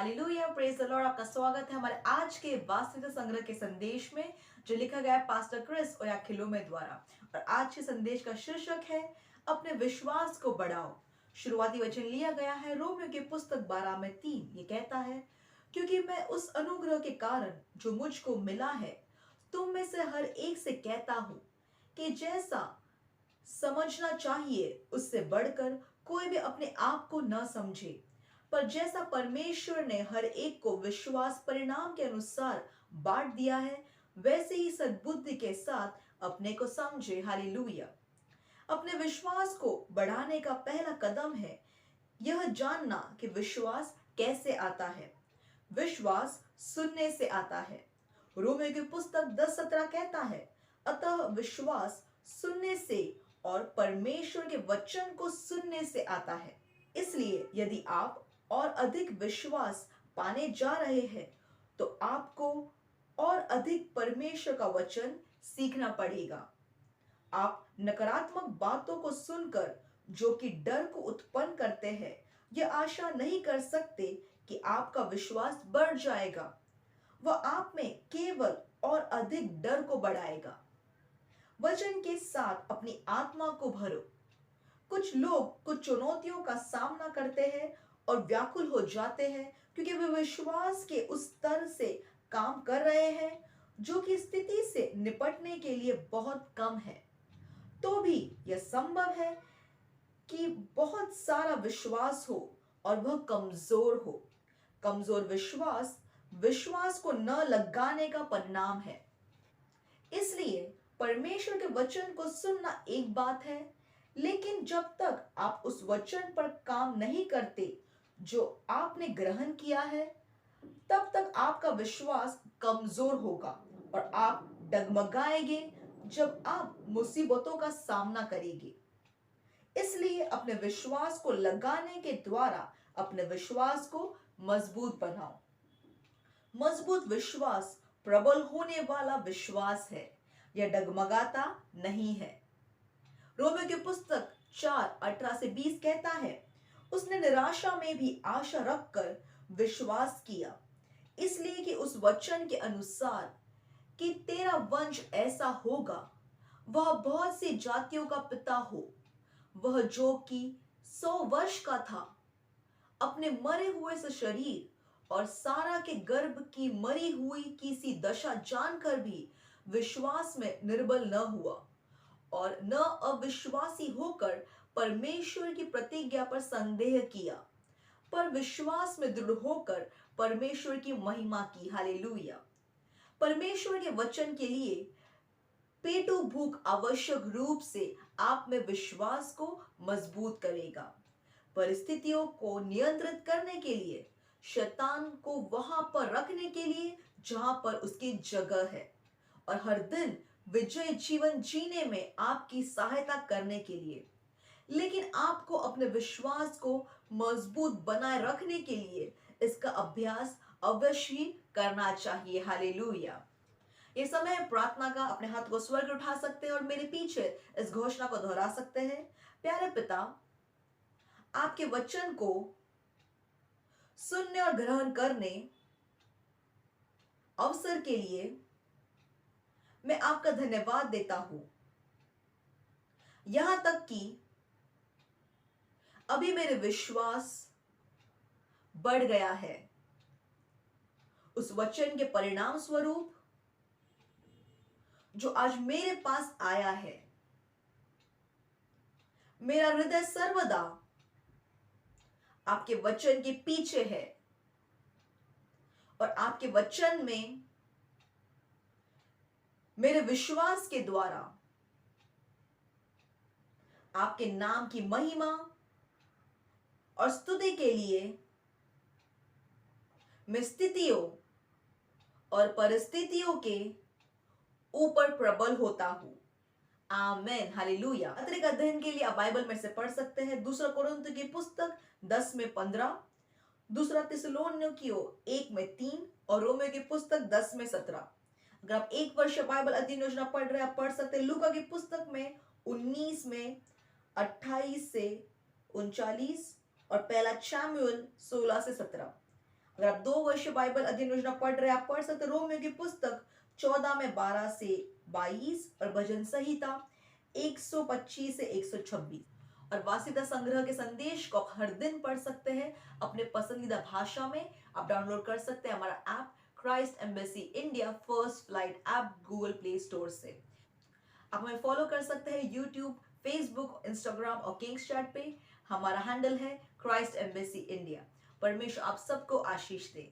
Hallelujah, praise the Lord. आपका स्वागत है हमारे आज के वास्तविकता संग्रह के संदेश में, जो लिखा गया है पास्टर क्रिस ओयाखिलोमे द्वारा। और आज के संदेश का शीर्षक है अपने विश्वास को बढ़ाओ। शुरुआती वचन लिया गया है रोमियो की पुस्तक 12 में 3। ये कहता है, क्योंकि मैं उस अनुग्रह के कारण जो मुझको मिला है तुम में से हर एक से कहता हूं कि जैसा समझना चाहिए उससे बढ़कर कोई भी अपने आप को न समझे, पर जैसा परमेश्वर ने हर एक को विश्वास परिणाम के अनुसार बांट दिया है, वैसे ही सद्बुद्धि के साथ अपने को समझे। हालेलुया। अपने विश्वास को बढ़ाने का पहला कदम है यह जानना कि विश्वास कैसे आता है। विश्वास सुनने से आता है। रोमियो की पुस्तक 10:17 कहता है, अतः विश्वास सुनने से और परमेश्वर के वचन को सुनने से आता है। इसलिए यदि आप और अधिक विश्वास पाने जा रहे हैं तो आपको और अधिक परमेश्वर का वचन सीखना पड़ेगा। आप नकारात्मक बातों को सुनकर जो कि डर को उत्पन्न करते हैं, यह आशा नहीं कर सकते कि आपका विश्वास बढ़ जाएगा। वह आप में केवल और अधिक डर को बढ़ाएगा। वचन के साथ अपनी आत्मा को भरो। कुछ लोग कुछ चुनौतियों का सामना करते हैं और व्याकुल हो जाते हैं क्योंकि वे विश्वास के उस स्तर से काम कर रहे हैं जो कि स्थिति से निपटने के लिए बहुत कम है। तो भी यह संभव है कि बहुत सारा विश्वास हो और वह कमजोर हो। कमजोर विश्वास विश्वास को न लगाने का परिणाम है। इसलिए परमेश्वर के वचन को सुनना एक बात है, लेकिन जब तक आप उस वचन पर काम नहीं करते जो आपने ग्रहण किया है, तब तक आपका विश्वास कमजोर होगा और आप डगमगाएंगे जब आप मुसीबतों का सामना करेंगे। इसलिए अपने विश्वास को लगाने के द्वारा अपने विश्वास को मजबूत बनाओ। मजबूत विश्वास प्रबल होने वाला विश्वास है, यह डगमगाता नहीं है। रोमियो की पुस्तक 4:18-20 कहता है, उसने निराशा में भी आशा रखकर विश्वास किया, इसलिए कि उस वचन के अनुसार कि तेरा वंश ऐसा होगा, वह बहुत सी जातियों का पिता हो। वह जो कि 100 वर्ष का था, अपने मरे हुए से शरीर और सारा के गर्भ की मरी हुई की सी दशा जानकर भी विश्वास में निर्बल न हुआ और न अविश्वासी होकर परमेश्वर की प्रतिज्ञा पर संदेह किया, पर विश्वास में दृढ़ होकर परमेश्वर की महिमा की। हालेलुया। परमेश्वर के वचन के लिए पेटू भूख आवश्यक रूप से आप में विश्वास को मजबूत करेगा। परिस्थितियों को नियंत्रित करने के लिए, शैतान को वहां पर रखने के लिए जहां पर उसकी जगह है, और हर दिन विजय जीवन जीने में आपकी सहायता करने के लिए। लेकिन आपको अपने विश्वास को मजबूत बनाए रखने के लिए इसका अभ्यास अवश्य ही करना चाहिए। हालेलुया। ये समय है प्रार्थना का। अपने हाथ को स्वर्ग उठा सकते हैं और मेरे पीछे इस घोषणा को दोहरा सकते हैं। प्यारे पिता, आपके वचन को सुनने और ग्रहण करने अवसर के लिए मैं आपका धन्यवाद देता हूं। यहां तक कि अभी मेरे विश्वास बढ़ गया है। उस वचन के परिणाम स्वरूप जो आज मेरे पास आया है, मेरा हृदय सर्वदा आपके वचन के पीछे है और आपके वचन में मेरे विश्वास के द्वारा आपके नाम की महिमा और स्तुति के लिए मैं स्थितियों और परिस्थितियों के ऊपर प्रबल होता हूं। आमेन। हालेलुया। अतिरिक्त अध्ययन के लिए आप बाइबल में से पढ़ सकते हैं दूसरा कोरिन्थियों की पुस्तक 10:15, दूसरा थिस्सलुनीकियों 1:3 और रोमियो की पुस्तक 10:17। अगर आप एक वर्ष बाइबल अध्ययन योजना पढ़ रहे हैं, आप पढ़ सकते हैं लूका की पुस्तक में 19:28-39 और पहला शमूएल 16-17। अगर आप 2 वर्षीय बाइबल अध्ययन योजना पढ़ रहे हैं, आप पढ़ सकते हैं रोमियो की पुस्तक 14 में 12 से 22 और भजन संहिता 125 से 126। और वासिता संग्रह के संदेश को आप हर दिन पढ़ सकते हैं अपने पसंदीदा भाषा में। आप डाउनलोड कर सकते हैं हमारा app Christ embassy India first flight app Google play store से। आप हमें फॉलो कर सकते हैं यूट्यूब, फेसबुक, इंस्टाग्राम और किंग्स चैट पे। हमारा हैंडल है क्राइस्ट एम्बेसी इंडिया। परमेश्वर आप सबको आशीष दे।